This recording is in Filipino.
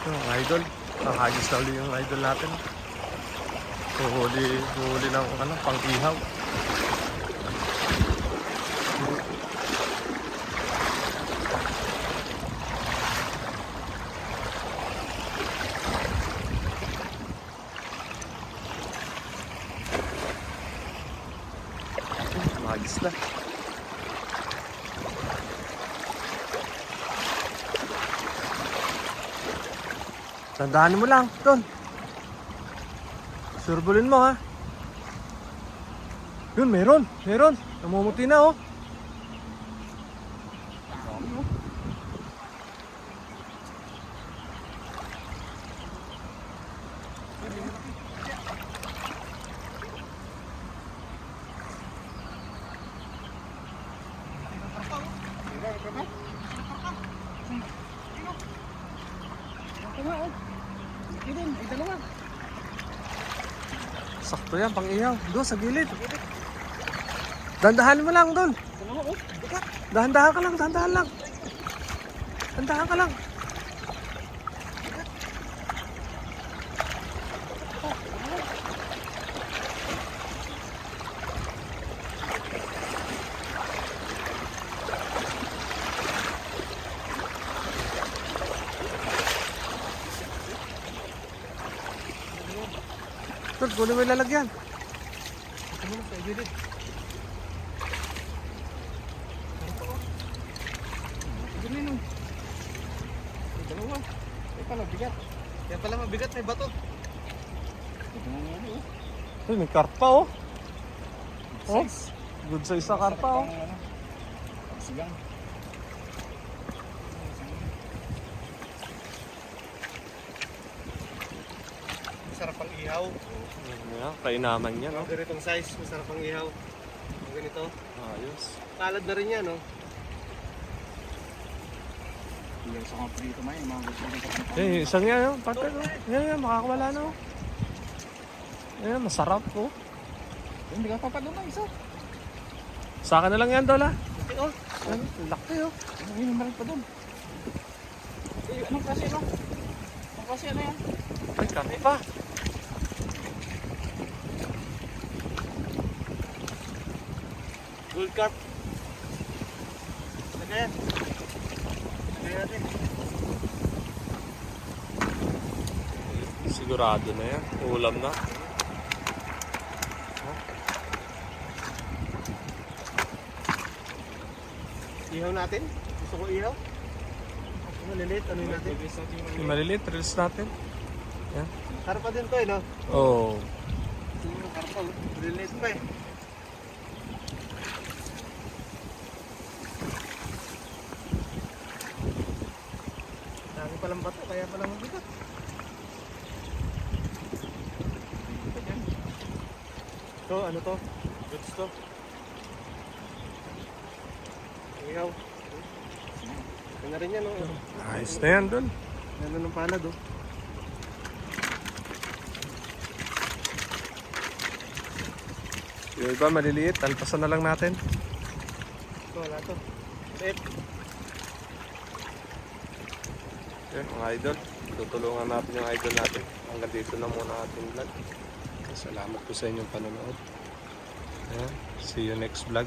Yung idol. Nakahagis na ulit yung idol natin. Huli ng pang-ihaw. Magis na. Tandaan mo lang, Don. Surbulin mo, ha. Yun, meron. Namumuti na, oh. Sakto yan, pang-ihaw. Doon, sa gilid. Dandahan mo lang, Don. Dahan-dahan ka lang. Dandahan ka lang. Don, kunin mo yung lalagyan. Ito mo sa gilid. Dalawa. Ay pala, bigat. Kaya pala mabigat, may bato. Ay, may karpa, oh. Oh, good size sa karpa, oh. Sigang. Masarap ang ihaw. Kainaman yan, no? Ganitong size, masarap ang ihaw. Ganito. Ayos. Salad na rin yan, no? Yung sa mga prito may mga gusto nito. Isang yan, oh. Parte, oh. Yan, makakawala na, oh. Yan, masarap, oh. Hindi ka papadun na isa. Sa akin na lang yan, Dola. Okay, oh. Yan, laki, oh. Hindi na rin pa doon. Anong klase, no? Anong klase ano yan? Ay, karpa. Gold carp. Lagay yan. Lagay natin. Sigurado na yan. Ulam na. Ihaw natin. Gusto ko ihaw. Maliliit, ano yun natin? Yung maliliit, release natin. Yan. Karpa din to, eh, no? Oh. Karpa, maliliit pa, eh. Dami palang bato, kaya palang mabigat. Ito, ano to? Goods to. Ihaw. Ito na rin yan, no? Ayos na yan, Dol. Ano ng palad, oh. Yung iba maliliit, alpasan na lang natin. Ito, wala to. Set. Yan, mga idol. Tutulungan natin yung idol natin. Hanggang dito na muna ating vlog. Salamat po sa inyong panonood. Ayan. See you next vlog.